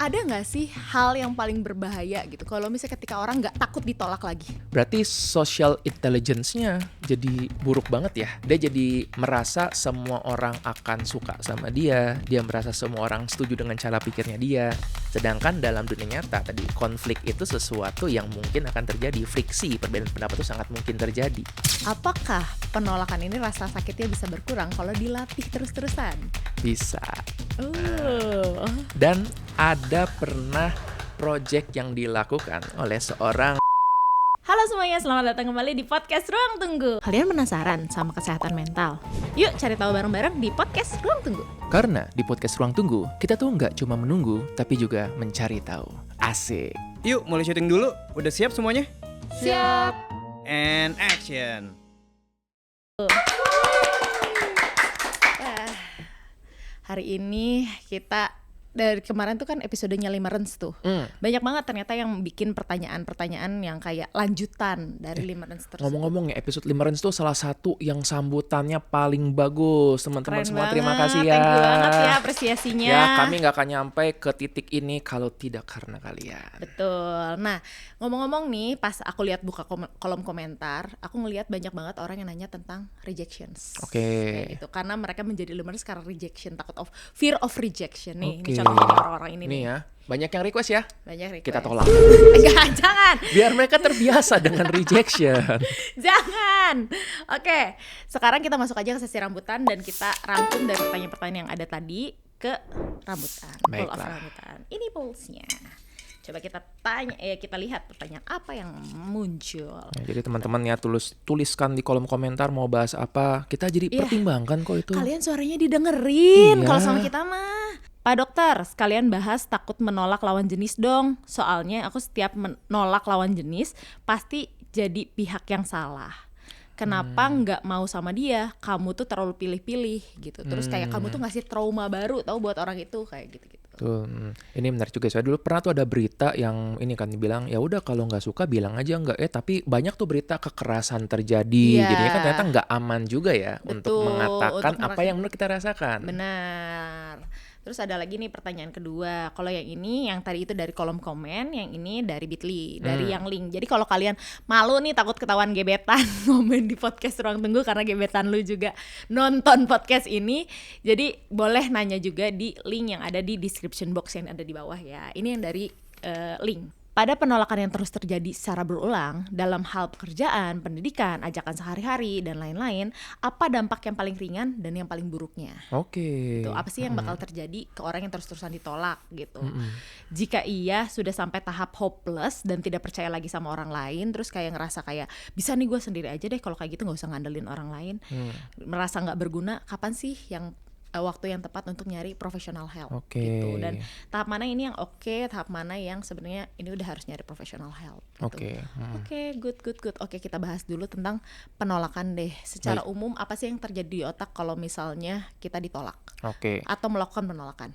Ada nggak sih hal yang paling berbahaya gitu kalau misalnya ketika orang nggak takut ditolak lagi? Berarti social intelligence-nya jadi buruk banget ya. Dia jadi merasa semua orang akan suka sama dia merasa semua orang setuju dengan cara pikirnya dia. Sedangkan dalam dunia nyata tadi, konflik itu sesuatu yang mungkin akan terjadi. Friksi, perbedaan pendapat itu sangat mungkin terjadi. Apakah penolakan ini rasa sakitnya bisa berkurang kalau dilatih terus-terusan? Bisa. Oh. Dan ada pernah project yang dilakukan oleh seorang. Halo semuanya, selamat datang kembali di podcast Ruang Tunggu. Kalian penasaran sama kesehatan mental? Yuk cari tahu bareng-bareng di podcast Ruang Tunggu. Karena di podcast Ruang Tunggu, kita tuh nggak cuma menunggu, tapi juga mencari tahu. Asik. Yuk mulai syuting dulu, udah siap semuanya? Siap. And action. Hari ini kita dari kemarin tuh kan episodenya Limerence tuh. Banyak banget ternyata yang bikin pertanyaan-pertanyaan yang kayak lanjutan dari Limerence tersebut. Ngomong-ngomong ya, episode Limerence tuh salah satu yang sambutannya paling bagus. Teman-teman Keren semua banget. terima kasih ya. Thank you banget ya apresiasinya. Ya, kami nggak akan nyampe ke titik ini kalau tidak karena kalian. Betul. Nah, ngomong-ngomong nih, pas aku lihat buka kolom komentar, aku ngelihat banyak banget orang yang nanya tentang rejections. Oke. Kayak gitu. Karena mereka menjadi Limerence karena rejection, fear of rejection nih. Oke. Ini contohnya nih orang-orang ini nih. Ya, banyak yang request ya. Banyak request. Kita tolak. Enggak, jangan. Biar mereka terbiasa dengan rejection. Jangan. Oke, sekarang kita masuk aja ke sesi rambutan dan kita rangkum dari pertanyaan-pertanyaan yang ada tadi ke rambutan. Poll of Baiklah. rambutan. Ini pollsnya. Coba kita kita lihat pertanyaan apa yang muncul. Nah, jadi teman-teman ya tuliskan di kolom komentar mau bahas apa. Kita jadi Iya. pertimbangkan kok itu. Kalian suaranya didengerin Iya. kalau sama kita mah. Pak dokter, sekalian bahas takut menolak lawan jenis dong. Soalnya aku setiap menolak lawan jenis pasti jadi pihak yang salah. Kenapa nggak mau sama dia? Kamu tuh terlalu pilih-pilih gitu. Terus kayak kamu tuh ngasih trauma baru tahu buat orang itu kayak gitu-gitu. Tuh, ini menarik juga. Saya dulu pernah tuh ada berita yang ini kan dibilang ya udah kalau nggak suka bilang aja nggak. Tapi banyak tuh berita kekerasan terjadi. Iya. Jadinya kan ternyata nggak aman juga ya untuk Betul, mengatakan untuk apa yang menurut kita rasakan. Benar. Terus ada lagi nih pertanyaan kedua. Kalau yang ini, yang tadi itu dari kolom komen, yang ini dari Bitly, dari yang link. Jadi kalau kalian malu nih takut ketahuan gebetan komen di podcast Ruang Tunggu karena gebetan lu juga nonton podcast ini, jadi boleh nanya juga di link yang ada di description box yang ada di bawah ya. Ini yang dari link. Pada penolakan yang terus terjadi secara berulang dalam hal pekerjaan, pendidikan, ajakan sehari-hari, dan lain-lain, apa dampak yang paling ringan dan yang paling buruknya? Oke. Gitu. Apa sih yang bakal terjadi ke orang yang terus-terusan ditolak gitu. Jika ia sudah sampai tahap hopeless dan tidak percaya lagi sama orang lain, terus kayak ngerasa kayak bisa nih gue sendiri aja deh, kalau kayak gitu nggak usah ngandelin orang lain, merasa nggak berguna, kapan sih yang waktu yang tepat untuk nyari professional help Oke. gitu. Dan tahap mana ini yang oke, tahap mana yang sebenarnya ini udah harus nyari professional help gitu. Oke. Oke, good. Oke, kita bahas dulu tentang penolakan deh. Secara umum apa sih yang terjadi di otak kalau misalnya kita ditolak Oke. atau melakukan penolakan?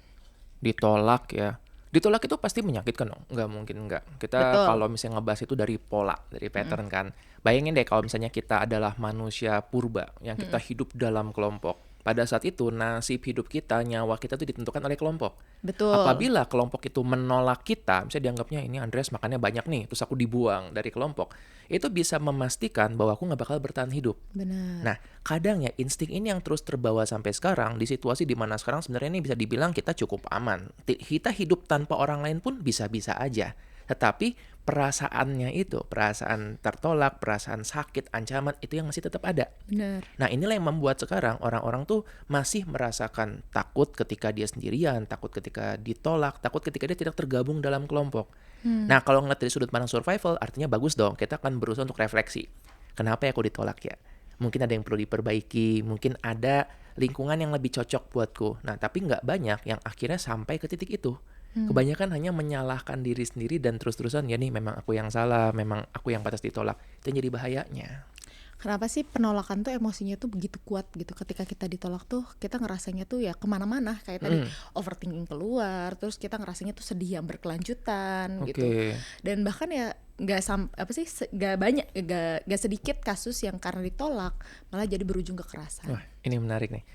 Ditolak ya. Ditolak itu pasti menyakitkan dong. Nggak mungkin nggak. Kita Betul. kalau misalnya ngebahas itu dari pola, dari pattern kan. Bayangin deh kalau misalnya kita adalah manusia purba yang kita hidup dalam kelompok. Pada saat itu nasib hidup kita, nyawa kita tuh ditentukan oleh kelompok. Betul. Apabila kelompok itu menolak kita, misalnya dianggapnya ini Andreas makannya banyak nih, terus aku dibuang dari kelompok, itu bisa memastikan bahwa aku nggak bakal bertahan hidup. Benar. Nah, kadang ya insting ini yang terus terbawa sampai sekarang di situasi di mana sekarang sebenarnya ini bisa dibilang kita cukup aman. Kita hidup tanpa orang lain pun bisa-bisa aja. Tetapi perasaannya itu, perasaan tertolak, perasaan sakit, ancaman itu yang masih tetap ada. Benar. Nah, inilah yang membuat sekarang orang-orang tuh masih merasakan takut ketika dia sendirian, takut ketika ditolak, takut ketika dia tidak tergabung dalam kelompok. Nah, kalau ngeliat dari sudut pandang survival, artinya bagus dong. Kita akan berusaha untuk refleksi. Kenapa ya aku ditolak ya? Mungkin ada yang perlu diperbaiki, mungkin ada lingkungan yang lebih cocok buatku. Nah, tapi nggak banyak yang akhirnya sampai ke titik itu. Kebanyakan hanya menyalahkan diri sendiri dan terus-terusan ya nih memang aku yang salah, memang aku yang pantas ditolak. Itu yang jadi bahayanya. Kenapa sih penolakan tuh emosinya tuh begitu kuat gitu? Ketika kita ditolak tuh kita ngerasanya tuh ya kemana-mana kayak tadi overthinking keluar, terus kita ngerasanya tuh sedih yang berkelanjutan gitu. Dan bahkan ya nggak sedikit kasus yang karena ditolak malah jadi berujung kekerasan. Wah, ini menarik nih.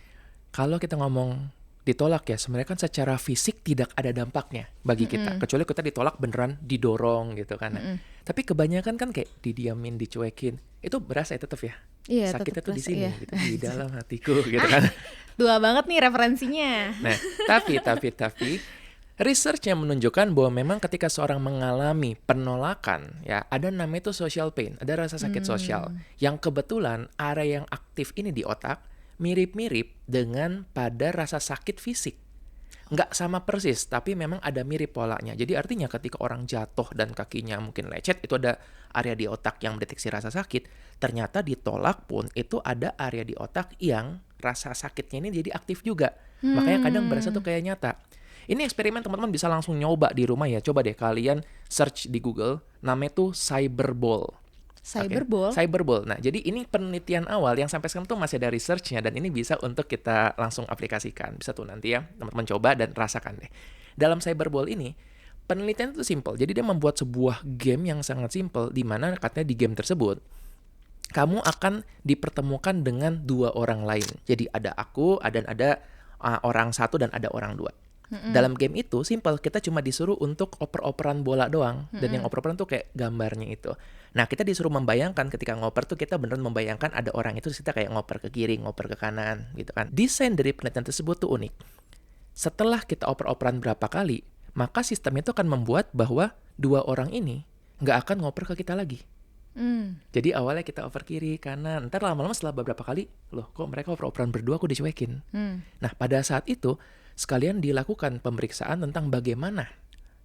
Kalau kita ngomong ditolak ya, sebenarnya kan secara fisik tidak ada dampaknya bagi kita, kecuali kita ditolak beneran didorong gitu kan. Nah, tapi kebanyakan kan kayak didiamin, dicuekin, itu berasa ya tetap ya. Iya, Sakitnya tetep tuh di berasa, sini iya. gitu, di dalam hatiku gitu kan. Tua banget nih referensinya. Nah, tapi research yang menunjukkan bahwa memang ketika seorang mengalami penolakan, ya ada namanya itu social pain, ada rasa sakit sosial, yang kebetulan area yang aktif ini di otak mirip-mirip dengan pada rasa sakit fisik. Nggak sama persis, tapi memang ada mirip polanya. Jadi artinya ketika orang jatuh dan kakinya mungkin lecet, itu ada area di otak yang mendeteksi rasa sakit. Ternyata ditolak pun itu ada area di otak yang rasa sakitnya ini jadi aktif juga. Makanya kadang berasa tuh kayak nyata. Ini eksperimen teman-teman bisa langsung nyoba di rumah ya. Coba deh kalian search di Google, namanya tuh cyberball. Cyberball. Okay. Cyberball. Nah, jadi ini penelitian awal yang sampai sekarang tuh masih ada research-nya dan ini bisa untuk kita langsung aplikasikan. Bisa tuh nanti ya, teman-teman coba dan rasakan deh. Dalam cyberball ini, penelitian itu simple. Jadi dia membuat sebuah game yang sangat simple di mana katanya di game tersebut kamu akan dipertemukan dengan dua orang lain. Jadi ada aku, ada orang satu dan ada orang dua. Dalam game itu simple, kita cuma disuruh untuk oper-operan bola doang. Dan yang oper-operan tuh kayak gambarnya itu. Nah, kita disuruh membayangkan ketika ngoper tuh kita beneran membayangkan ada orang itu, kita kayak ngoper ke kiri, ngoper ke kanan gitu kan. Desain dari penelitian tersebut tuh unik. Setelah kita oper-operan berapa kali, maka sistemnya itu akan membuat bahwa dua orang ini nggak akan ngoper ke kita lagi. Jadi awalnya kita oper kiri, kanan, ntar lama-lama setelah beberapa kali, loh kok mereka oper-operan berdua, aku dicuekin. Nah, pada saat itu sekalian dilakukan pemeriksaan tentang bagaimana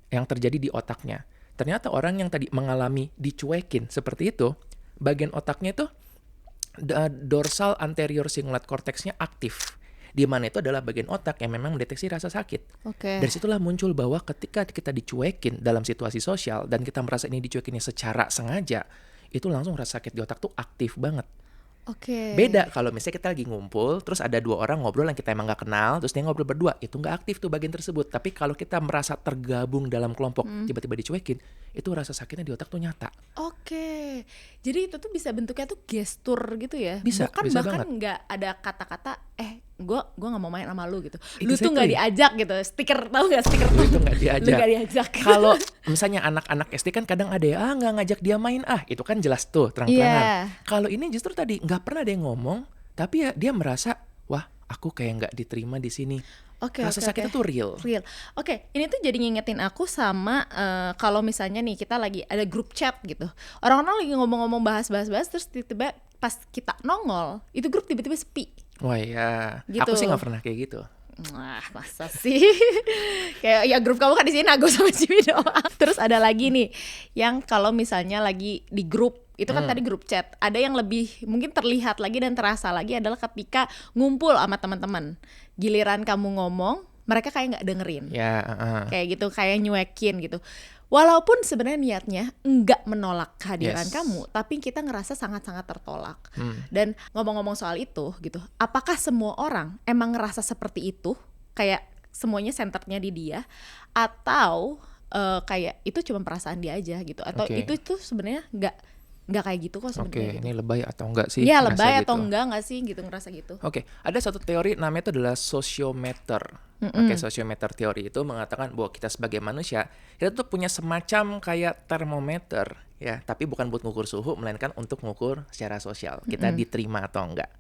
yang terjadi di otaknya. Ternyata orang yang tadi mengalami dicuekin seperti itu, bagian otaknya itu dorsal anterior cingulate cortex-nya aktif. Di mana itu adalah bagian otak yang memang mendeteksi rasa sakit. Oke. Dari situlah muncul bahwa ketika kita dicuekin dalam situasi sosial dan kita merasa ini dicuekinnya secara sengaja, itu langsung rasa sakit di otak tuh aktif banget. Oke. Beda kalau misalnya kita lagi ngumpul, terus ada dua orang ngobrol yang kita emang gak kenal, terus dia ngobrol berdua, itu gak aktif tuh bagian tersebut. Tapi kalau kita merasa tergabung dalam kelompok, tiba-tiba dicuekin, itu rasa sakitnya di otak tuh nyata. Oke. Jadi itu tuh bisa bentuknya tuh gestur gitu ya. Bisa, Bukan bisa bahkan banget. nggak ada kata-kata gua nggak mau main sama lu gitu. Lu tuh Exactly. nggak diajak gitu. Stiker, tahu nggak stiker Lu tuh? itu nggak Lu diajak. nggak diajak. Kalau misalnya anak-anak SD kan kadang ada ya, nggak ngajak dia main, itu kan jelas tuh terang-terangan. Iya. Kalau ini justru tadi nggak pernah ada yang ngomong, tapi ya dia merasa, wah aku kayak nggak diterima di sini. Oke, Rasa oke, sakit oke. itu tuh real. Real. Oke, ini tuh jadi ngingetin aku sama kalau misalnya nih kita lagi ada grup chat gitu. Orang-orang lagi ngomong-ngomong bahas-bahas terus tiba-tiba pas kita nongol, itu grup tiba-tiba sepi. Wah ya, Gitu. aku sih nggak pernah kayak gitu. Wah, masa sih? Kayak ya grup kamu kan di sini Nago sama Jimmy doang. Terus ada lagi nih yang kalau misalnya lagi di grup itu kan tadi grup chat. Ada yang lebih mungkin terlihat lagi dan terasa lagi adalah ketika ngumpul sama teman-teman. Giliran kamu ngomong, mereka kayak nggak dengerin. Ya, Kayak gitu, kayak nyuekin gitu. Walaupun sebenarnya niatnya nggak menolak kehadiran Yes. kamu, tapi kita ngerasa sangat-sangat tertolak. Dan ngomong-ngomong soal itu gitu, apakah semua orang emang ngerasa seperti itu? Kayak semuanya centernya di dia, atau kayak itu cuma perasaan dia aja gitu? Atau Oke. itu tuh sebenarnya nggak kayak gitu kok Oke, sebenarnya gitu. ini lebay atau enggak sih? Iya, ngerasa lebay gitu? atau nggak sih gitu, ngerasa gitu. Oke, ada satu teori namanya itu adalah sosiometer. Oke, sosiometer teori itu mengatakan bahwa kita sebagai manusia kita tuh punya semacam kayak termometer ya, tapi bukan buat ngukur suhu melainkan untuk ngukur secara sosial kita diterima atau enggak.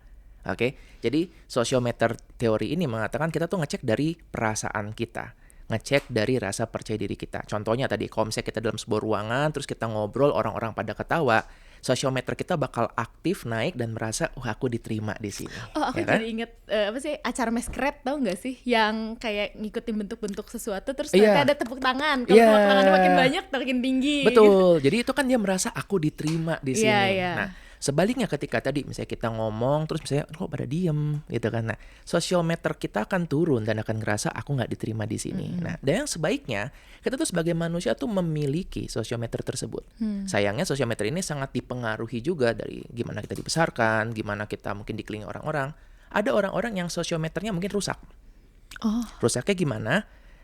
Oke, jadi sosiometer teori ini mengatakan kita tuh ngecek dari perasaan kita, ngecek dari rasa percaya diri kita. Contohnya tadi, kalau misalnya kita dalam sebuah ruangan, terus kita ngobrol, orang-orang pada ketawa, sosiometer kita bakal aktif naik dan merasa, wah aku diterima di sini. Oh, aku Ya kan? jadi inget apa sih acara masquerade, tau nggak sih yang kayak ngikutin bentuk-bentuk sesuatu terus Iya. ternyata ada tepuk tangan. Kalau Iya. tepuk tangannya makin banyak, makin tinggi. Betul. Jadi itu kan dia merasa aku diterima di sini. Iya, iya. Nah, sebaliknya ketika tadi misalnya kita ngomong terus misalnya kok pada diem gitu kan. Nah, sosiometer kita akan turun dan akan ngerasa aku nggak diterima di sini. Nah, dan yang sebaiknya kita tuh sebagai manusia tuh memiliki sosiometer tersebut. Sayangnya sosiometer ini sangat dipengaruhi juga dari gimana kita dibesarkan, gimana kita mungkin dikelilingi orang-orang. Ada orang-orang yang sosiometernya mungkin rusak. Oh, Rusaknya gimana?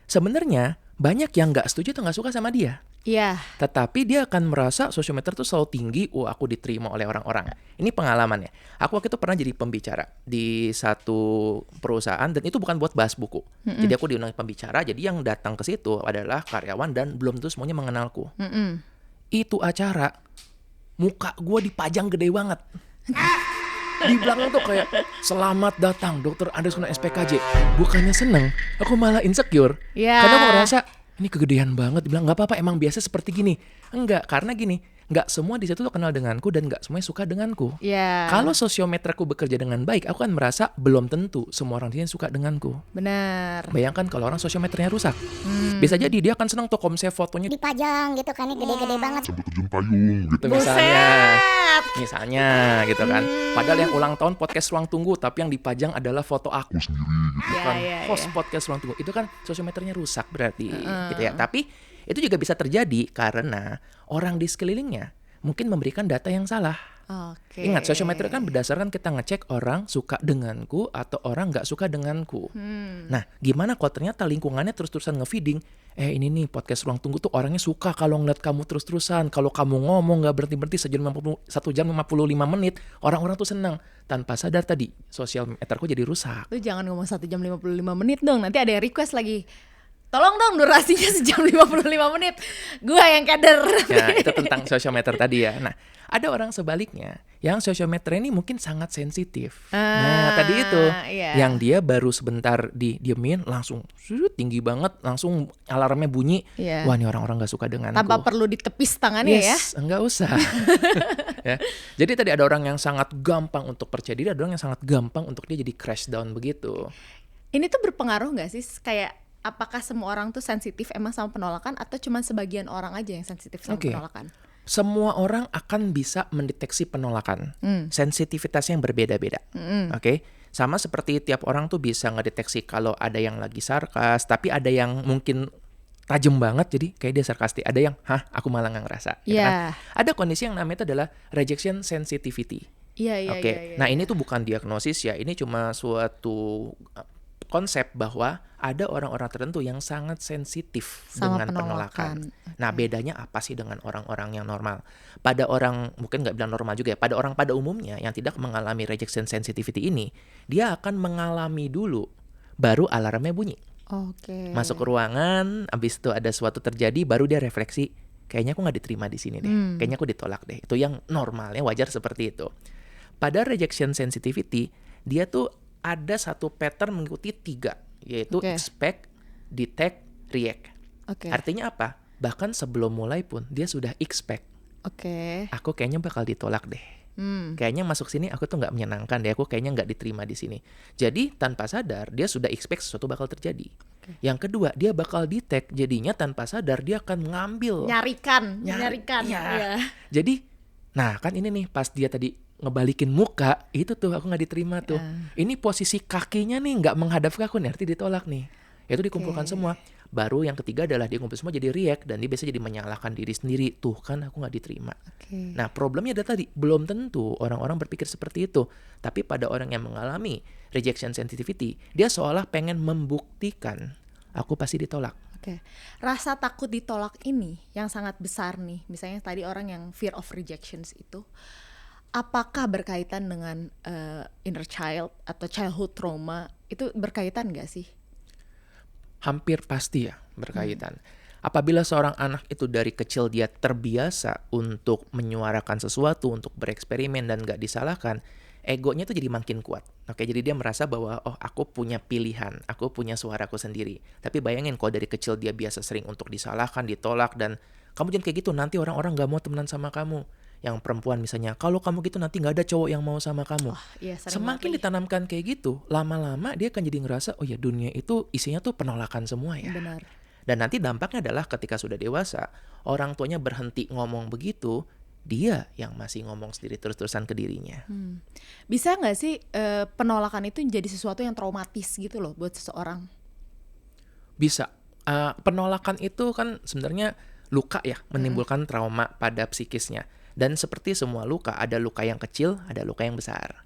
Sebenarnya banyak yang nggak setuju atau nggak suka sama dia. Iya. Tetapi dia akan merasa sosiometer tuh selalu tinggi, aku diterima oleh orang-orang. Ini pengalamannya. Aku waktu itu pernah jadi pembicara di satu perusahaan dan itu bukan buat bahas buku. Jadi aku diundang pembicara, jadi yang datang ke situ adalah karyawan dan belum tentu semuanya mengenalku. Itu acara, muka gue dipajang gede banget. Di belakang tuh kayak selamat datang Dr. Andreskuna SPKJ. Bukannya seneng, aku malah insecure. Ya. Karena aku ngerasa ini kegedean banget. Dibilang nggak apa-apa, emang biasa seperti gini. Enggak, karena gini, nggak semua di situ tuh kenal denganku dan nggak semuanya suka denganku. Ya. Kalau sosiometerku bekerja dengan baik, aku kan merasa belum tentu semua orang di sini suka denganku. Benar. Bayangkan kalau orang sosiometernya rusak, bisa jadi dia akan senang tuh kalau misalnya fotonya dipajang gitu kan, gede-gede banget. sambil terjun payung gitu. gitu misalnya gitu kan. Padahal yang ulang tahun podcast Ruang Tunggu, tapi yang dipajang adalah foto aku Sendiri gitu. kan Ya. host podcast Ruang Tunggu. Itu kan sosiometernya rusak berarti gitu ya. Tapi itu juga bisa terjadi karena orang di sekelilingnya mungkin memberikan data yang salah. Oke. Ingat, sosiometer kan berdasarkan kita ngecek orang suka denganku atau orang nggak suka denganku. Nah, gimana kalau ternyata lingkungannya terus-terusan ngefeeding, ini nih podcast Ruang Tunggu tuh orangnya suka kalau ngeliat kamu terus-terusan, kalau kamu ngomong nggak berhenti-berhenti 1 jam 55 menit, orang-orang tuh senang. Tanpa sadar tadi, sosial meterku jadi rusak. Lu jangan ngomong 1 jam 55 menit dong. Nanti ada yang request lagi. Tolong dong durasinya 1 jam 55 menit. Gua yang keder. Ya, itu tentang sosiometer tadi ya. Nah, ada orang sebaliknya yang sosiometer ini mungkin sangat sensitif. Nah, tadi itu iya. yang dia baru sebentar didiemin langsung tinggi banget, langsung alarmnya bunyi. Iya. Wah, ini orang-orang gak suka denganku. Tanpa perlu ditepis tangannya ya. Yes, enggak usah. Ya. Jadi tadi ada orang yang sangat gampang untuk percaya diri, ada orang yang sangat gampang untuk dia jadi crash down begitu. Ini tuh berpengaruh gak sih? Kayak apakah semua orang tuh sensitif emang sama penolakan atau cuma sebagian orang aja yang sensitif sama Oke. penolakan? Semua orang akan bisa mendeteksi penolakan. Sensitivitasnya yang berbeda-beda. Oke? Sama seperti tiap orang tuh bisa ngedeteksi kalau ada yang lagi sarkas, tapi ada yang mungkin tajam banget jadi kayak dia sarkastik. Ada yang, aku malah nggak ngerasa. Gitu kan? Iya. Ada kondisi yang namanya itu adalah rejection sensitivity. Iya. Oke. Nah, ini tuh bukan diagnosis ya, ini cuma suatu konsep bahwa ada orang-orang tertentu yang sangat sensitif Sama dengan penolakan. Nah, bedanya apa sih dengan orang-orang yang normal? Pada orang, mungkin nggak bilang normal juga ya, pada orang pada umumnya yang tidak mengalami rejection sensitivity ini, dia akan mengalami dulu, baru alarmnya bunyi. Oke. Masuk ke ruangan, abis itu ada suatu terjadi, baru dia refleksi, kayaknya aku nggak diterima di sini deh, kayaknya aku ditolak deh. Itu yang normalnya wajar seperti itu. Pada rejection sensitivity, dia tuh ada satu pattern mengikuti 3, yaitu expect, detect, react. Oke. Artinya apa? Bahkan sebelum mulai pun dia sudah expect. Oke. Aku kayaknya bakal ditolak deh. Kayaknya masuk sini aku tuh nggak menyenangkan deh. Aku kayaknya nggak diterima di sini. Jadi tanpa sadar dia sudah expect sesuatu bakal terjadi. Yang kedua, dia bakal detect. Jadinya tanpa sadar dia akan ngambil. Nyarikan. Iya. Jadi, nah kan ini nih pas dia tadi ngebalikin muka, itu tuh aku nggak diterima tuh. Ini posisi kakinya nih nggak menghadap ke aku nih, arti ditolak nih. Itu dikumpulkan semua. Baru yang ketiga adalah dia kumpul semua jadi react dan dia biasa jadi menyalahkan diri sendiri. Tuh kan aku nggak diterima. Nah, problemnya ada tadi, belum tentu orang-orang berpikir seperti itu. Tapi pada orang yang mengalami rejection sensitivity, dia seolah pengen membuktikan aku pasti ditolak. Oke. Rasa takut ditolak ini yang sangat besar nih. Misalnya tadi orang yang fear of rejections itu, apakah berkaitan dengan inner child atau childhood trauma? Itu berkaitan nggak sih? Hampir pasti ya berkaitan. Apabila seorang anak itu dari kecil dia terbiasa untuk menyuarakan sesuatu, untuk bereksperimen dan gak disalahkan, egonya tuh jadi makin kuat. Oke, jadi dia merasa bahwa aku punya pilihan, aku punya suaraku sendiri. Tapi bayangin kalau dari kecil dia biasa sering untuk disalahkan, ditolak, dan kamu jangan kayak gitu, nanti orang-orang gak mau temenan sama kamu. Yang perempuan misalnya, kalau kamu gitu nanti gak ada cowok yang mau sama kamu. Iya, Semakin ditanamkan kayak gitu, lama-lama dia akan jadi ngerasa, oh ya dunia itu isinya tuh penolakan semua ya. Benar. Dan nanti dampaknya adalah ketika sudah dewasa, orang tuanya berhenti ngomong begitu, dia yang masih ngomong sendiri terus-terusan ke dirinya. Bisa nggak sih penolakan itu jadi sesuatu yang traumatis gitu loh buat seseorang? Bisa. Penolakan itu kan sebenarnya luka ya, menimbulkan trauma pada psikisnya. Dan seperti semua luka, ada luka yang kecil, ada luka yang besar.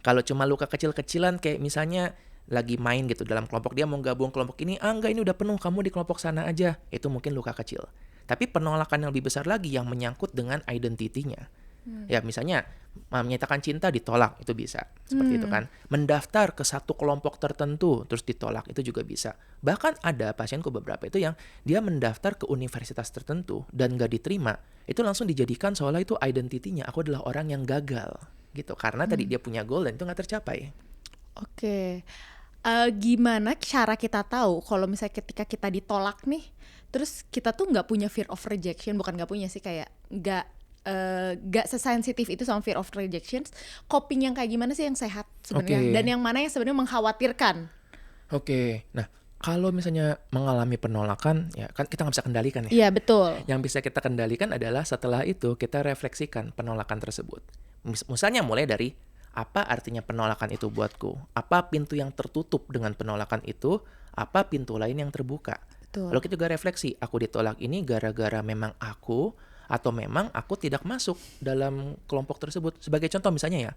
Kalau cuma luka kecil-kecilan kayak misalnya lagi main gitu dalam kelompok, dia mau gabung kelompok ini, enggak ini udah penuh, kamu di kelompok sana aja. Itu mungkin luka kecil. Tapi penolakan yang lebih besar lagi yang menyangkut dengan identitinya. Ya misalnya menyatakan cinta ditolak, itu bisa. Seperti itu kan. Mendaftar ke satu kelompok tertentu terus ditolak, itu juga bisa. Bahkan ada pasienku beberapa itu yang dia mendaftar ke universitas tertentu dan gak diterima, itu langsung dijadikan seolah itu identitinya, aku adalah orang yang gagal gitu. Karena tadi dia punya goal dan itu gak tercapai. Oke. Gimana cara kita tahu kalau misalnya ketika kita ditolak nih, terus kita tuh nggak punya fear of rejection, bukan nggak punya sih, kayak nggak sesensitif itu sama fear of rejection. Coping yang kayak gimana sih yang sehat sebenarnya? Oke. Dan yang mana yang sebenarnya mengkhawatirkan? Oke, nah kalau misalnya mengalami penolakan, ya kan kita nggak bisa kendalikan ya. Iya betul. Yang bisa kita kendalikan adalah setelah itu kita refleksikan penolakan tersebut. Misalnya mulai dari apa artinya penolakan itu buatku? Apa pintu yang tertutup dengan penolakan itu? Apa pintu lain yang terbuka? Betul. Lalu kita juga refleksi, aku ditolak ini gara-gara memang aku atau memang aku tidak masuk dalam kelompok tersebut. Sebagai contoh misalnya ya,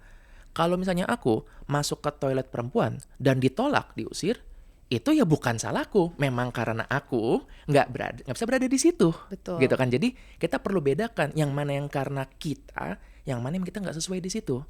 kalau misalnya aku masuk ke toilet perempuan dan ditolak, diusir, itu ya bukan salahku, memang karena aku nggak bisa berada di situ. Betul. Gitu kan. Jadi kita perlu bedakan yang mana yang karena kita, yang mana yang kita nggak sesuai di situ.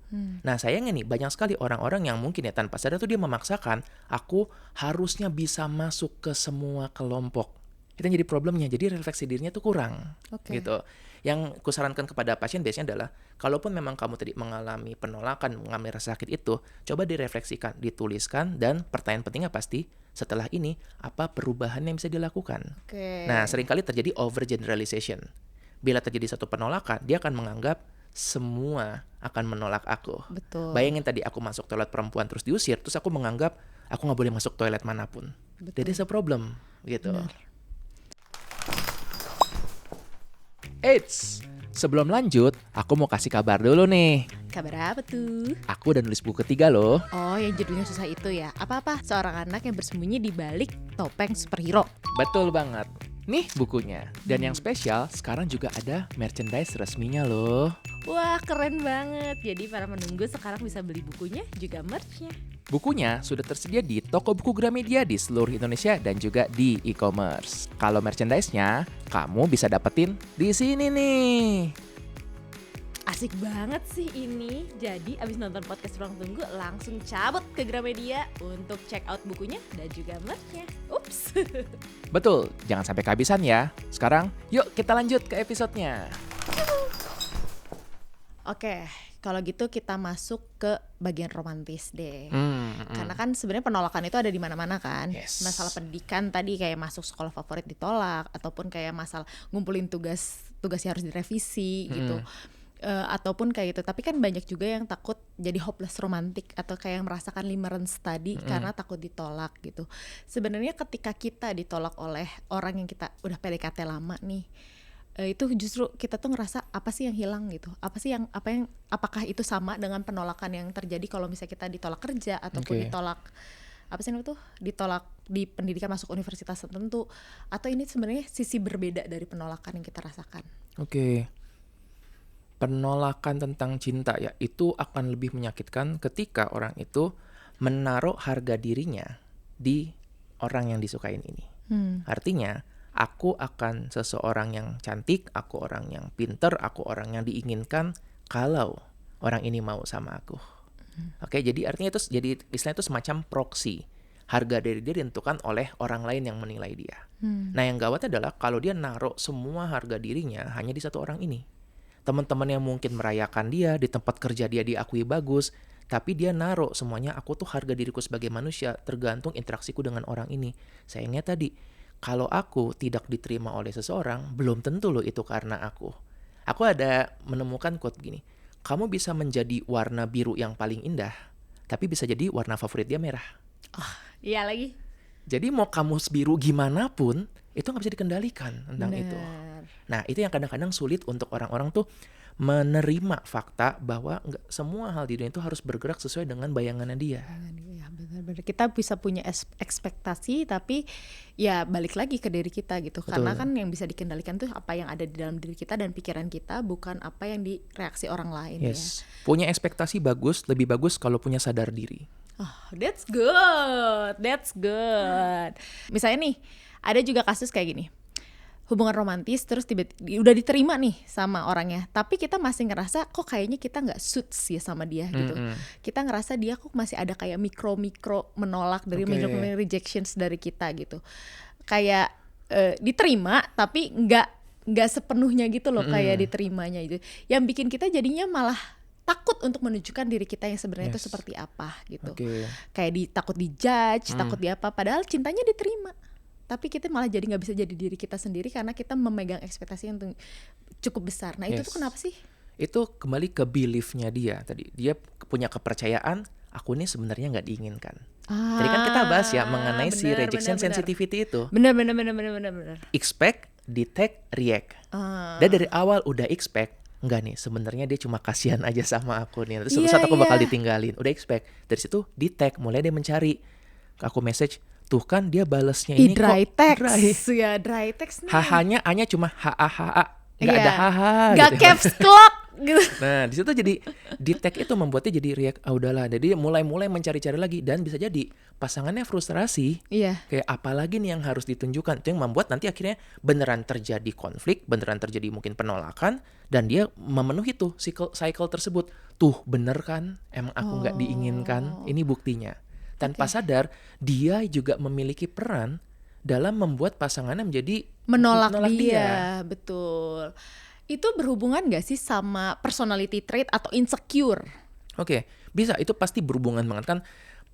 Nah sayangnya nih banyak sekali orang-orang yang mungkin ya tanpa sadar tuh dia memaksakan aku harusnya bisa masuk ke semua kelompok. Itu yang jadi problemnya. Jadi refleksi dirinya tuh kurang. Oke. Gitu. Yang kusarankan kepada pasien biasanya adalah kalaupun memang kamu tadi mengalami penolakan, mengalami rasa sakit itu, coba direfleksikan, dituliskan, dan pertanyaan pentingnya pasti setelah ini apa perubahan yang bisa dilakukan. Oke. Nah seringkali terjadi overgeneralization. Bila terjadi satu penolakan, dia akan menganggap semua akan menolak aku. Betul. Bayangin tadi aku masuk toilet perempuan terus diusir, terus aku menganggap aku nggak boleh masuk toilet manapun. That is a problem, gitu. Eits, sebelum lanjut, aku mau kasih kabar dulu nih. Kabar apa tuh? Aku udah nulis buku ketiga loh. Oh, yang judulnya susah itu ya. Apa-apa? Seorang anak yang bersembunyi di balik topeng superhero. Betul banget. Nih bukunya. Dan yang spesial, sekarang juga ada merchandise resminya loh. Wah, keren banget. Jadi para penunggu sekarang bisa beli bukunya juga merch-nya. Bukunya sudah tersedia di toko buku Gramedia di seluruh Indonesia dan juga di e-commerce. Kalau merchandise-nya, kamu bisa dapetin di sini nih. Asik banget sih ini. Jadi abis nonton podcast Ruang Tunggu langsung cabut ke Gramedia untuk check out bukunya dan juga merch-nya. Ups. Betul, jangan sampai kehabisan ya. Sekarang, yuk kita lanjut ke episodenya. Oke, kalau gitu kita masuk ke bagian romantis deh. Hmm. Karena kan sebenarnya penolakan itu ada di mana-mana kan. Yes. Masalah pendidikan tadi kayak masuk sekolah favorit ditolak, ataupun kayak masalah ngumpulin tugasnya harus direvisi gitu. Ataupun kayak gitu. Tapi kan banyak juga yang takut jadi hopeless romantic atau kayak yang merasakan limerence tadi karena takut ditolak gitu. Sebenarnya ketika kita ditolak oleh orang yang kita udah PDKT lama nih, itu justru kita tuh ngerasa apa sih yang hilang gitu, apakah itu sama dengan penolakan yang terjadi kalau misalnya kita ditolak kerja ataupun ditolak ditolak di pendidikan masuk universitas tertentu, atau ini sebenarnya sisi berbeda dari penolakan yang kita rasakan. Oke. Penolakan tentang cinta ya, itu akan lebih menyakitkan ketika orang itu menaruh harga dirinya di orang yang disukain ini. Artinya aku akan seseorang yang cantik, aku orang yang pinter, aku orang yang diinginkan kalau orang ini mau sama aku. Oke, jadi artinya itu jadi istilahnya itu semacam proxy. Harga diri dia ditentukan oleh orang lain yang menilai dia. Nah, yang gawat adalah kalau dia naruh semua harga dirinya hanya di satu orang ini. Teman-teman yang mungkin merayakan dia, di tempat kerja dia diakui bagus, tapi dia naruh semuanya, aku tuh harga diriku sebagai manusia tergantung interaksiku dengan orang ini. Sayangnya tadi, kalau aku tidak diterima oleh seseorang, belum tentu loh itu karena aku. Aku ada menemukan quote gini, kamu bisa menjadi warna biru yang paling indah, tapi bisa jadi warna favorit dia merah. Oh, iya lagi. Jadi mau kamu biru gimana pun, itu gak bisa dikendalikan tentang Bener. itu. Nah itu yang kadang-kadang sulit untuk orang-orang tuh menerima fakta bahwa nggak semua hal di dunia itu harus bergerak sesuai dengan bayangannya dia. Ya, benar-benar. Kita bisa punya ekspektasi, tapi ya balik lagi ke diri kita gitu. Betul. Karena kan yang bisa dikendalikan tuh apa yang ada di dalam diri kita dan pikiran kita, bukan apa yang direaksi orang lain. Yes. Punya ekspektasi bagus, lebih bagus kalau punya sadar diri. Oh, that's good. Misalnya nih, ada juga kasus kayak gini. hubungan romantis terus tiba-tiba udah diterima nih sama orangnya, tapi kita masih ngerasa kok kayaknya kita nggak suits ya sama dia gitu. Kita ngerasa dia kok masih ada kayak mikro menolak dari Oke. mikro rejections dari kita gitu. Kayak diterima tapi nggak sepenuhnya gitu loh kayak diterimanya itu. Yang bikin kita jadinya malah takut untuk menunjukkan diri kita yang sebenarnya itu Yes. seperti apa gitu. Oke. Kayak takut dijudge, takut di apa, padahal cintanya diterima. Tapi kita malah jadi nggak bisa jadi diri kita sendiri karena kita memegang ekspektasi yang cukup besar. Nah itu Yes. tuh kenapa sih? Itu kembali ke belief-nya dia tadi. Dia punya kepercayaan aku ini sebenarnya nggak diinginkan. Tadi kan kita bahas ya mengenai si benar, rejection benar. sensitivity itu. Benar. Expect, detect, react. Dan dari awal udah expect, enggak nih sebenarnya dia cuma kasihan aja sama aku nih. Terus suatu Iya, saat aku bakal iya. ditinggalin. Udah expect. Dari situ detect, mulai dia mencari. Aku message, tuh kan dia balesnya Ih, ini dry kok text. dry. Ya dry text nih. Hahanya hanya cuma ha. Nggak Iya. ada haha Nggak gitu. caps lock gitu. Nah, di situ jadi detect itu membuatnya jadi react, udahlah. Jadi dia mulai mencari-cari lagi dan bisa jadi pasangannya frustrasi. Iya. Kayak apalagi nih yang harus ditunjukkan. Itu yang membuat nanti akhirnya beneran terjadi konflik, beneran terjadi mungkin penolakan dan dia memenuhi tuh cycle tersebut. Tuh, bener kan? Emang aku nggak diinginkan. Ini buktinya. Tanpa sadar, dia juga memiliki peran dalam membuat pasangannya menjadi menolak dia. Betul. Itu berhubungan gak sih sama personality trait atau insecure? Oke, bisa. Itu pasti berhubungan banget kan.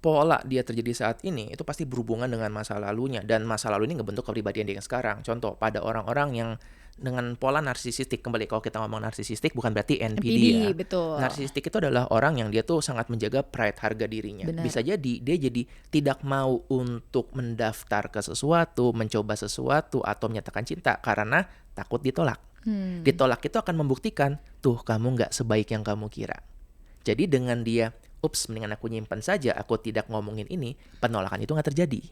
Pola dia terjadi saat ini itu pasti berhubungan dengan masa lalunya. Dan masa lalu ini ngebentuk kepribadian dia yang sekarang. Contoh, pada orang-orang yang dengan pola narsisistik. Kembali, kalau kita ngomong narsisistik bukan berarti NPD ya. betul. Narsistik itu adalah orang yang dia tuh sangat menjaga pride, harga dirinya. Benar. Bisa jadi dia jadi tidak mau untuk mendaftar ke sesuatu, mencoba sesuatu, atau menyatakan cinta karena takut ditolak. Ditolak itu akan membuktikan, tuh kamu nggak sebaik yang kamu kira. Jadi dengan dia, ups mendingan aku nyimpan saja, aku tidak ngomongin ini, penolakan itu nggak terjadi.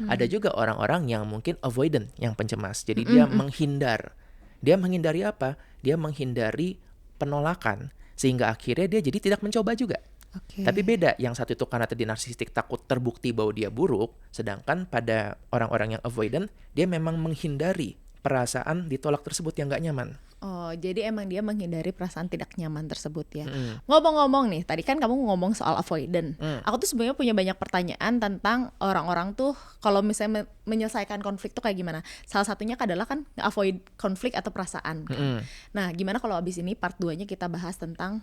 Ada juga orang-orang yang mungkin avoidant, yang pencemas. Jadi dia menghindar. Dia menghindari apa? Dia menghindari penolakan. Sehingga akhirnya dia jadi tidak mencoba juga. Oke. Tapi beda, yang satu itu karena tadi narsistik takut terbukti bahwa dia buruk. Sedangkan pada orang-orang yang avoidant, dia memang menghindari perasaan ditolak tersebut yang gak nyaman. Oh, jadi emang dia menghindari perasaan tidak nyaman tersebut ya. Ngomong-ngomong nih, tadi kan kamu ngomong soal avoidant. Aku tuh sebenarnya punya banyak pertanyaan tentang orang-orang tuh kalau misalnya menyelesaikan konflik tuh kayak gimana. Salah satunya adalah kan avoid konflik atau perasaan. Kan? Nah, gimana kalau abis ini part 2-nya kita bahas tentang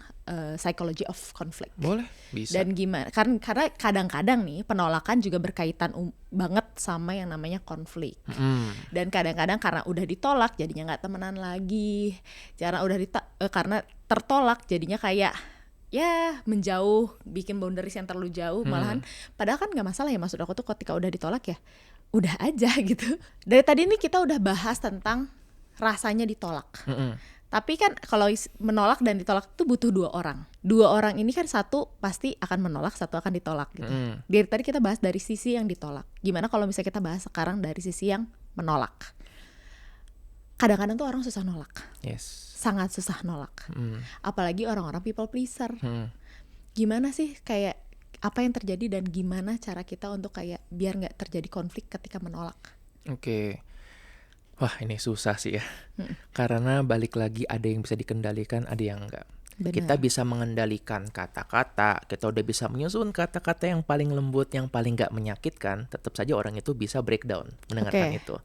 psychology of conflict. Boleh, bisa. Dan gimana? Karena kadang-kadang nih penolakan juga berkaitan banget sama yang namanya konflik. Dan kadang-kadang karena udah ditolak jadinya nggak temenan lagi. Karena tertolak jadinya kayak ya menjauh, bikin boundaries yang terlalu jauh. Malahan padahal kan nggak masalah ya, maksud aku tuh ketika udah ditolak ya udah aja gitu. Dari tadi nih kita udah bahas tentang rasanya ditolak. Tapi kan kalau menolak dan ditolak itu butuh 2 orang. 2 orang ini kan satu pasti akan menolak, satu akan ditolak gitu. Dari tadi kita bahas dari sisi yang ditolak. Gimana kalau misalnya kita bahas sekarang dari sisi yang menolak? Kadang-kadang tuh orang susah nolak. Yes. Sangat susah nolak. Apalagi orang-orang people pleaser. Gimana sih kayak apa yang terjadi dan gimana cara kita untuk kayak biar nggak terjadi konflik ketika menolak? Oke. Wah, ini susah sih ya. Karena balik lagi ada yang bisa dikendalikan, ada yang enggak. Benar. Kita bisa mengendalikan kata-kata, kita udah bisa menyusun kata-kata yang paling lembut, yang paling gak menyakitkan, tetap saja orang itu bisa breakdown mendengarkan Oke. itu.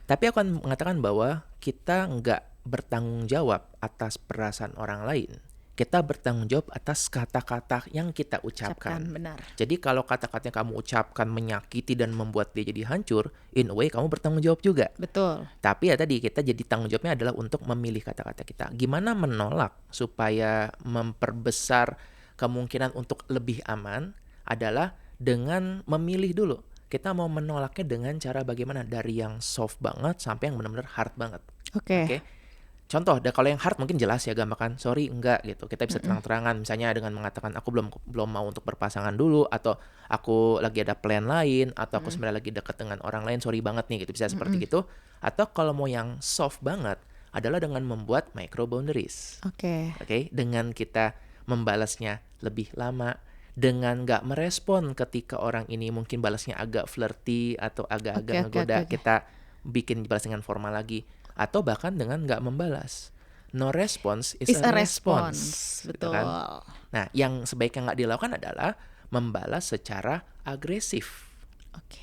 Tapi aku akan mengatakan bahwa kita nggak bertanggung jawab atas perasaan orang lain. Kita bertanggung jawab atas kata-kata yang kita ucapkan. Benar. Jadi kalau kata-kata yang kamu ucapkan menyakiti dan membuat dia jadi hancur, in a way kamu bertanggung jawab juga. Betul. Tapi ya tadi kita jadi tanggung jawabnya adalah untuk memilih kata-kata kita. Gimana menolak supaya memperbesar kemungkinan untuk lebih aman adalah dengan memilih dulu. Kita mau menolaknya dengan cara bagaimana, dari yang soft banget sampai yang benar-benar hard banget. Oke. Contoh, kalau yang hard mungkin jelas ya, gampang kan, sorry enggak gitu. Kita bisa terang-terangan misalnya dengan mengatakan aku belum mau untuk berpasangan dulu, atau aku lagi ada plan lain, atau aku sebenarnya lagi dekat dengan orang lain, sorry banget nih gitu, bisa seperti gitu. Atau kalau mau yang soft banget adalah dengan membuat micro boundaries. Oke, dengan kita membalasnya lebih lama, dengan nggak merespon ketika orang ini mungkin balasnya agak flirty atau agak-agak ngegoda, kita bikin balas dengan formal lagi. atau bahkan dengan nggak membalas. No response is Is a a response. response. Gitu Betul. kan? Nah, yang sebaiknya nggak dilakukan adalah membalas secara agresif. Oke.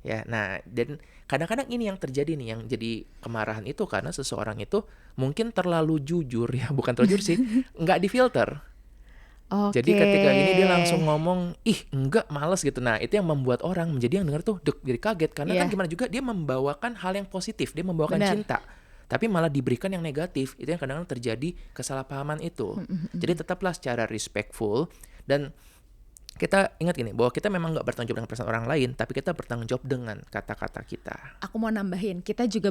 Ya, nah dan kadang-kadang ini yang terjadi nih, yang jadi kemarahan itu karena seseorang itu mungkin terlalu jujur ya, bukan terlalu jujur sih, nggak difilter. Oke. Jadi ketika ini dia langsung ngomong, ih enggak, males gitu. Nah itu yang membuat orang menjadi yang dengar tuh jadi kaget. Karena kan Iya. gimana juga dia membawakan hal yang positif, dia membawakan Benar. cinta. Tapi malah diberikan yang negatif. Itu yang kadang-kadang terjadi kesalahpahaman itu. Jadi tetaplah secara respectful. Dan kita ingat gini, bahwa kita memang nggak bertanggung jawab dengan perasaan orang lain, tapi kita bertanggung jawab dengan kata-kata kita. Aku mau nambahin, kita juga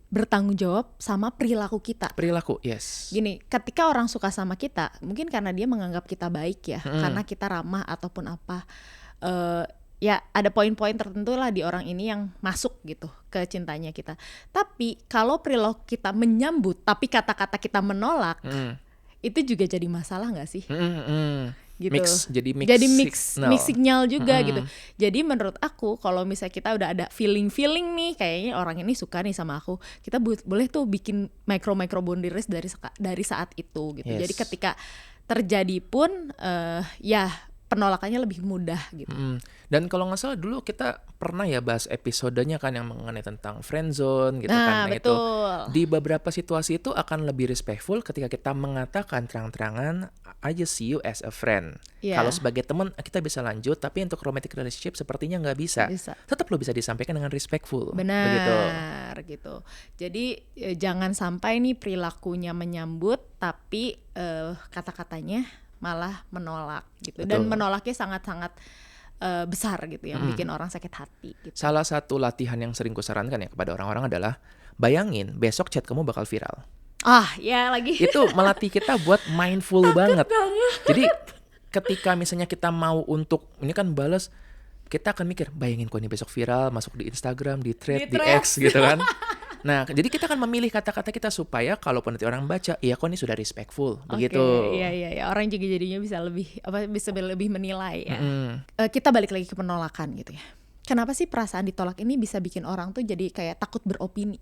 bertanggung jawab sama perilaku kita. Perilaku, yes. Gini, ketika orang suka sama kita, mungkin karena dia menganggap kita baik ya, karena kita ramah ataupun apa, ya ada poin-poin tertentu lah di orang ini yang masuk gitu ke cintanya kita. Tapi kalau perilaku kita menyambut, tapi kata-kata kita menolak, itu juga jadi masalah nggak sih? Gitu. Jadi mix signal juga gitu. Jadi menurut aku kalau misalnya kita udah ada feeling nih, kayaknya orang ini suka nih sama aku, kita boleh tuh bikin micro boundaries dari saat itu gitu. Yes. Jadi ketika terjadi pun ya penolakannya lebih mudah gitu. Dan kalau nggak salah dulu kita pernah ya bahas episodenya kan yang mengenai tentang friendzone gitu kan. Nah, Nah, betul. itu di beberapa situasi itu akan lebih respectful ketika kita mengatakan terang-terangan, I just see you as a friend. Iya. Kalau sebagai teman kita bisa lanjut, tapi untuk romantic relationship sepertinya nggak bisa. Tetap lo bisa disampaikan dengan respectful. Benar gitu. Jadi jangan sampai nih perilakunya menyambut tapi kata-katanya malah menolak gitu. Dan Betul. menolaknya sangat-sangat besar gitu yang bikin orang sakit hati gitu. Salah satu latihan yang sering kusarankan ya kepada orang-orang adalah bayangin besok chat kamu bakal viral. Ya lagi. Itu melatih kita buat mindful banget. Jadi ketika misalnya kita mau untuk ini kan balas, kita akan mikir, bayangin kok ini besok viral, masuk di Instagram, di thread, di X gitu kan. Nah, jadi kita akan memilih kata-kata kita supaya kalaupun nanti orang baca, iya kok ini sudah respectful, begitu. Iya. Orang juga jadinya bisa lebih menilai ya. Kita balik lagi ke penolakan gitu ya. Kenapa sih perasaan ditolak ini bisa bikin orang tuh jadi kayak takut beropini?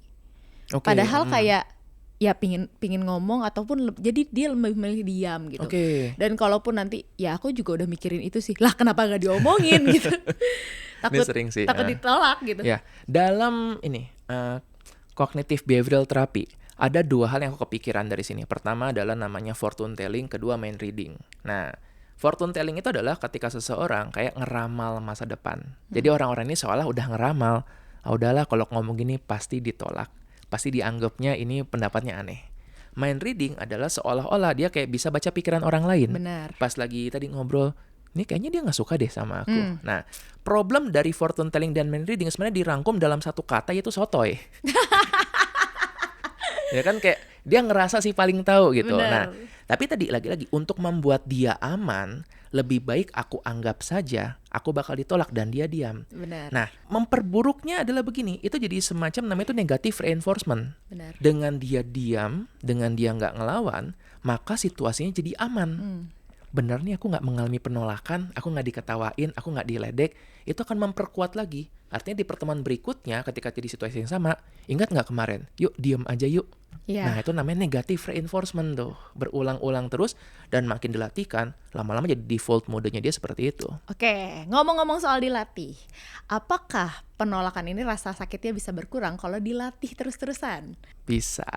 Oke, Padahal kayak ya pingin ngomong ataupun jadi dia lebih memilih diam gitu. Oke. Dan kalaupun nanti ya aku juga udah mikirin itu sih. Lah kenapa gak diomongin gitu. Ini sering sih. Takut ditolak gitu. Ya, dalam ini cognitive behavioral therapy ada dua hal yang aku kepikiran dari sini. Pertama adalah namanya fortune telling, kedua mind reading. Nah, fortune telling itu adalah ketika seseorang kayak ngeramal masa depan. Jadi orang-orang ini seolah udah ngeramal, udahlah kalau ngomong gini pasti ditolak, pasti dianggapnya ini pendapatnya aneh. Mind reading adalah seolah-olah dia kayak bisa baca pikiran orang lain. Benar. Pas lagi tadi ngobrol, ini kayaknya dia nggak suka deh sama aku. Nah, problem dari fortune telling dan mind reading sebenarnya dirangkum dalam satu kata, yaitu sotoy. Ya kan kayak dia ngerasa sih paling tahu gitu. Benar. Nah, tapi tadi lagi-lagi untuk membuat dia aman, lebih baik aku anggap saja aku bakal ditolak dan dia diam. Benar. Nah, memperburuknya adalah begini, itu jadi semacam namanya itu negative reinforcement. Benar. Dengan dia diam, dengan dia nggak ngelawan, maka situasinya jadi aman. Benar nih aku nggak mengalami penolakan, aku nggak diketawain, aku nggak diledek, itu akan memperkuat lagi. Artinya di pertemuan berikutnya ketika jadi situasi yang sama, ingat nggak kemarin? Yuk diam aja yuk. Iya. Nah itu namanya negative reinforcement tuh, berulang-ulang terus dan makin dilatihkan, lama-lama jadi default modenya dia seperti itu. Oke, ngomong-ngomong soal dilatih, apakah penolakan ini rasa sakitnya bisa berkurang kalau dilatih terus-terusan? Bisa.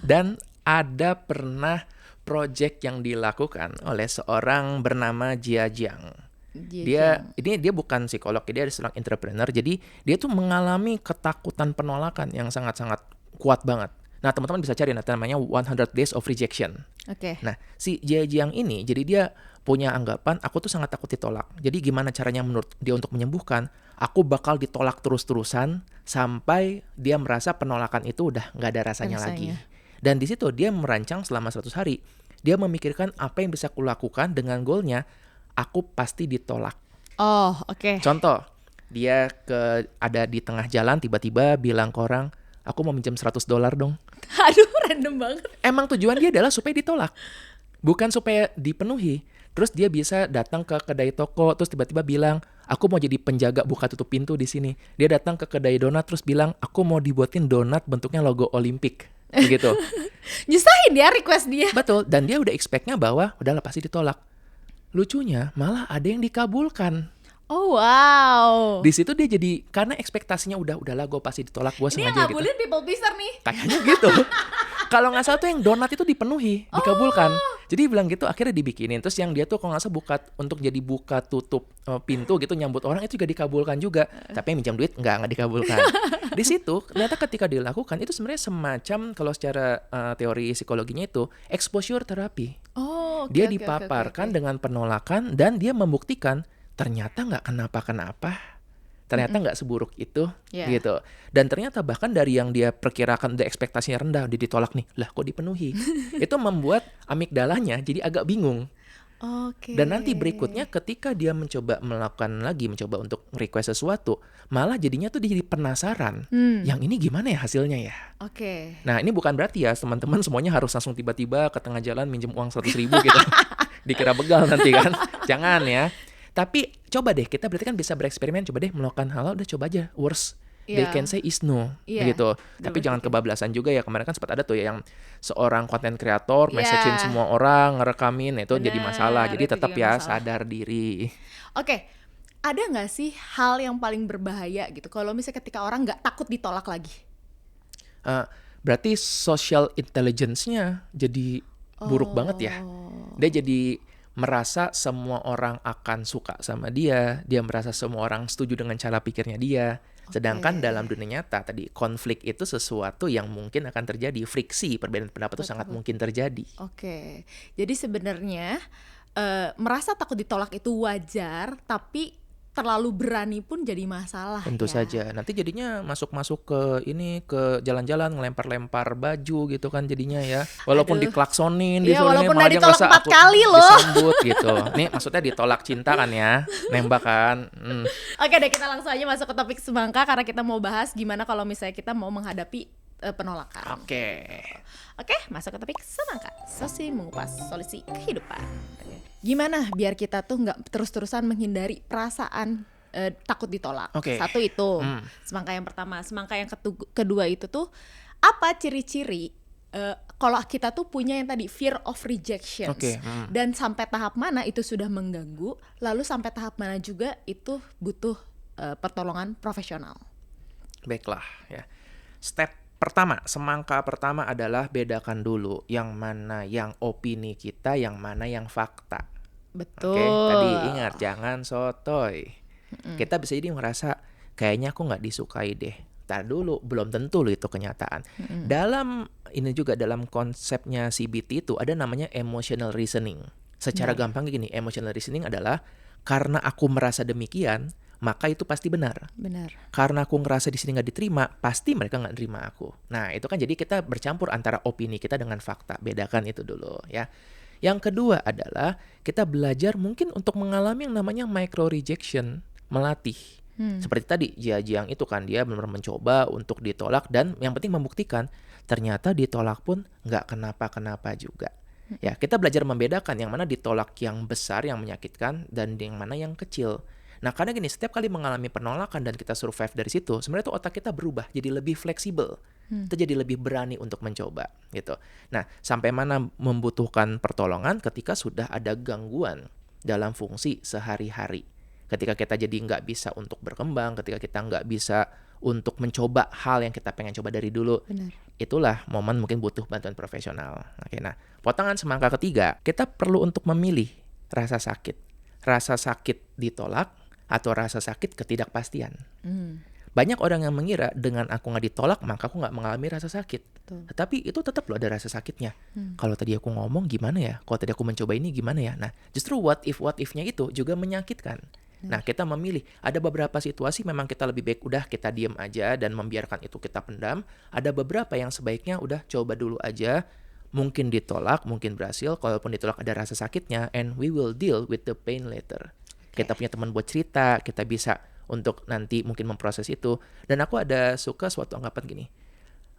Dan ada pernah project yang dilakukan oleh seorang bernama Jia Jiang. Dia bukan psikolog, dia seorang entrepreneur. Jadi dia tuh mengalami ketakutan penolakan yang sangat-sangat kuat banget. Nah, teman-teman bisa cari namanya 100 Days of Rejection. Oke. Nah, si Jia Jiang ini jadi dia punya anggapan aku tuh sangat takut ditolak. Jadi gimana caranya menurut dia untuk menyembuhkan? Aku bakal ditolak terus-terusan sampai dia merasa penolakan itu udah nggak ada rasanya lagi. Dan di situ dia merancang selama 100 hari. Dia memikirkan apa yang bisa kulakukan dengan goalnya, aku pasti ditolak. Oh, oke. Contoh, dia ada di tengah jalan tiba-tiba bilang ke orang, aku mau minjem $100 dong. Aduh, random banget. Emang tujuan dia adalah supaya ditolak, bukan supaya dipenuhi. Terus dia bisa datang ke kedai toko, terus tiba-tiba bilang, Aku mau jadi penjaga buka tutup pintu di sini. Dia datang ke kedai donat terus bilang, aku mau dibuatin donat bentuknya logo Olimpik. Begitu. Nyusahin dia request dia. Betul. Dan dia udah expect-nya bahwa udahlah pasti ditolak. Lucunya malah ada yang dikabulkan. Oh wow. Di situ dia jadi, karena ekspektasinya udahlah gue pasti ditolak, gue Ini yang sengaja gitu. ngabulin people pleaser nih. Kayaknya gitu. Kalau nggak salah tuh yang donat itu dipenuhi, dikabulkan. Jadi bilang gitu, akhirnya dibikinin. Terus yang dia tuh kalau nggak salah untuk jadi buka tutup pintu gitu nyambut orang itu juga dikabulkan juga. Tapi yang minjam duit nggak dikabulkan. Di situ ternyata ketika dilakukan itu sebenarnya semacam kalau secara teori psikologinya itu exposure terapi. Oh, oke, Dia oke, dipaparkan oke. dengan penolakan dan dia membuktikan ternyata nggak kenapa-kenapa. Ternyata nggak seburuk itu, Yeah. gitu. Dan ternyata bahkan dari yang dia perkirakan udah ekspektasinya rendah, dia ditolak nih, lah kok dipenuhi. Itu membuat amigdalanya jadi agak bingung. Oke. Dan nanti berikutnya ketika dia mencoba untuk request sesuatu, malah jadinya tuh dia jadi penasaran. Yang ini gimana ya hasilnya ya? Oke. Nah ini bukan berarti ya teman-teman semuanya harus langsung tiba-tiba ke tengah jalan minjem uang 100.000 gitu. Dikira begal nanti kan. Jangan ya. Tapi coba deh, kita berarti kan bisa bereksperimen, coba deh melakukan hal, udah coba aja, worst they Iya. can say is no, Iya, gitu. betul Tapi jangan berpikir. kebablasan juga ya, kemarin kan sempat ada tuh ya yang seorang content creator Iya. message-in semua orang, ngerekamin, itu jadi Benar, masalah. Jadi itu tetap juga ya masalah. sadar diri. Oke. Ada nggak sih hal yang paling berbahaya gitu kalau misalnya ketika orang nggak takut ditolak lagi? Berarti social intelligence-nya jadi buruk banget ya. Dia jadi merasa semua orang akan suka sama dia merasa semua orang setuju dengan cara pikirnya dia. Sedangkan dalam dunia nyata tadi konflik itu sesuatu yang mungkin akan terjadi, friksi, perbedaan pendapat itu sangat mungkin terjadi. Oke. Jadi sebenarnya merasa takut ditolak itu wajar, tapi terlalu berani pun jadi masalah. Tentu ya. saja. Nanti jadinya masuk ke jalan-jalan ngelempar-lempar baju gitu kan jadinya ya. Walaupun Aduh. diklaksonin, Iya, disuruh walaupun malah udah dia ditolak ngerasa 4 aku kali loh. disambut gitu. Nih maksudnya ditolak cinta kan ya, nembak kan. Oke deh, kita langsung aja masuk ke topik semangka karena kita mau bahas gimana kalau misalnya kita mau menghadapi penolakan. Oke. Oke, masuk ke topik semangka. Sosi mengupas solusi kehidupan. Gimana biar kita tuh nggak terus-terusan menghindari perasaan takut ditolak. Oke. Satu itu semangka yang pertama. Semangka yang kedua itu tuh apa ciri-ciri kalau kita tuh punya yang tadi fear of rejections. Oke, Dan sampai tahap mana itu sudah mengganggu, lalu sampai tahap mana juga itu butuh pertolongan profesional. Baiklah ya. Step pertama, semangka pertama adalah bedakan dulu yang mana yang opini kita, yang mana yang fakta. Betul. Oke, tadi ingat jangan sotoy. Kita bisa jadi merasa kayaknya aku nggak disukai deh. Tar dulu, belum tentu loh itu kenyataan. Dalam konsepnya CBT itu ada namanya emotional reasoning. Secara gampang gini, emotional reasoning adalah karena aku merasa demikian, maka itu pasti benar. Benar. Karena aku ngerasa di sini nggak diterima, pasti mereka nggak terima aku. Nah, itu kan jadi kita bercampur antara opini kita dengan fakta. Bedakan itu dulu ya. Yang kedua adalah kita belajar mungkin untuk mengalami yang namanya micro rejection, melatih. Seperti tadi Jia Jiang itu kan dia benar-benar mencoba untuk ditolak dan yang penting membuktikan ternyata ditolak pun nggak kenapa-kenapa juga. Ya, kita belajar membedakan yang mana ditolak yang besar yang menyakitkan dan yang mana yang kecil. Nah, karena gini, setiap kali mengalami penolakan dan kita survive dari situ, sebenarnya tuh otak kita berubah jadi lebih fleksibel. Kita jadi lebih berani untuk mencoba gitu. Nah, sampai mana membutuhkan pertolongan ketika sudah ada gangguan dalam fungsi sehari-hari. Ketika kita jadi nggak bisa untuk berkembang, ketika kita nggak bisa untuk mencoba hal yang kita pengen coba dari dulu. Benar. Itulah momen mungkin butuh bantuan profesional. Oke, nah, potongan semangka ketiga, kita perlu untuk memilih rasa sakit. Rasa sakit ditolak atau rasa sakit ketidakpastian. Banyak orang yang mengira dengan aku nggak ditolak maka aku nggak mengalami rasa sakit. Betul. Tetapi itu tetap loh ada rasa sakitnya. Kalau tadi aku ngomong gimana ya? Kalau tadi aku mencoba ini gimana ya? Nah, justru what if-nya itu juga menyakitkan. Nah, kita memilih. Ada beberapa situasi memang kita lebih baik udah kita diam aja dan membiarkan itu kita pendam. Ada beberapa yang sebaiknya udah coba dulu aja. Mungkin ditolak, mungkin berhasil. Kalaupun ditolak ada rasa sakitnya. And we will deal with the pain later. Kita punya teman buat cerita, kita bisa untuk nanti mungkin memproses itu. Dan aku ada suka suatu anggapan gini.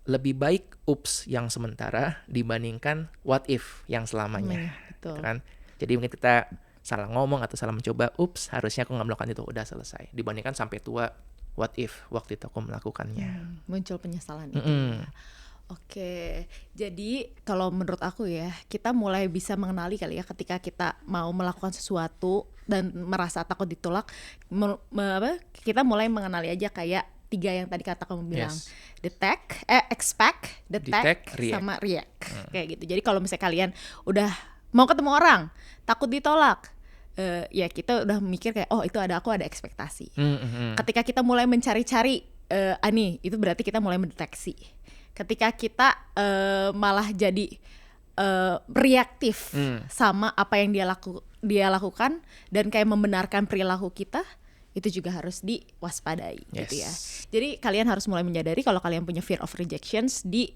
Lebih baik ups yang sementara dibandingkan what if yang selamanya. Betul. Kan? Jadi mungkin kita salah ngomong atau salah mencoba, ups, harusnya aku nggak melakukan itu, udah selesai. Dibandingkan sampai tua, what if waktu itu aku melakukannya. Muncul penyesalan itu. Mm-mm. Oke, jadi kalau menurut aku ya, kita mulai bisa mengenali kali ya ketika kita mau melakukan sesuatu dan merasa takut ditolak, kita mulai mengenali aja kayak 3 yang tadi kata kamu bilang, Yes. expect, detect, react. sama react, kayak gitu. Jadi kalau misalnya kalian udah mau ketemu orang, takut ditolak, ya kita udah mikir kayak, oh itu aku ada ekspektasi. Ketika kita mulai mencari-cari, nih itu berarti kita mulai mendeteksi. Ketika kita malah jadi reaktif sama apa yang dia lakukan dan kayak membenarkan perilaku kita, itu juga harus diwaspadai gitu ya. Jadi kalian harus mulai menyadari kalau kalian punya fear of rejections di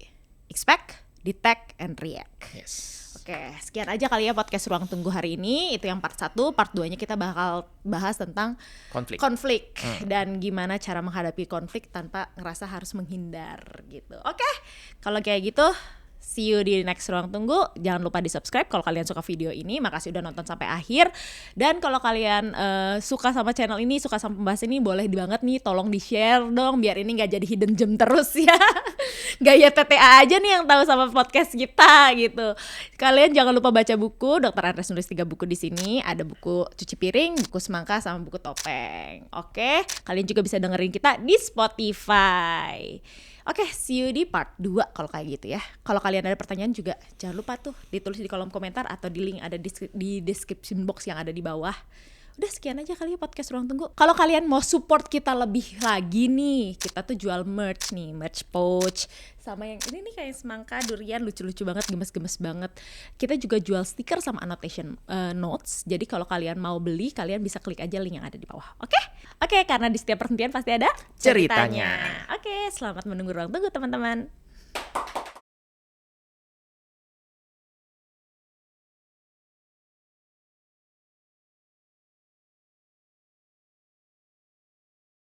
expect, detect, and react. Yes. Oke, sekian aja kali ya podcast Ruang Tunggu hari ini. Itu yang part 1, part 2-nya kita bakal bahas tentang konflik dan gimana cara menghadapi konflik tanpa ngerasa harus menghindar gitu. Oke, kalau kayak gitu, see you di next Ruang Tunggu. Jangan lupa di-subscribe kalau kalian suka video ini. Makasih udah nonton sampai akhir. Dan kalau kalian suka sama channel ini, suka sama pembahasan ini, boleh banget nih tolong di-share dong biar ini gak jadi hidden gem terus ya. Gaya TTA aja nih yang tahu sama podcast kita gitu. Kalian jangan lupa baca buku. Dr. Andres nulis 3 buku di sini. Ada buku cuci piring, buku semangka, sama buku topeng. Oke, kalian juga bisa dengerin kita di Spotify. Oke, see you di part 2 kalau kayak gitu ya. Kalau kalian ada pertanyaan juga jangan lupa tuh ditulis di kolom komentar atau di link ada di description box yang ada di bawah. Udah sekian aja kali ya podcast Ruang Tunggu. Kalau kalian mau support kita lebih lagi nih, kita tuh jual merch nih, merch pouch. Sama yang ini nih kayak semangka, durian, lucu-lucu banget, gemes-gemes banget. Kita juga jual stiker sama annotation notes. Jadi kalau kalian mau beli, kalian bisa klik aja link yang ada di bawah. Oke, karena di setiap perhentian pasti ada Ceritanya. Oke, selamat menunggu Ruang Tunggu teman-teman.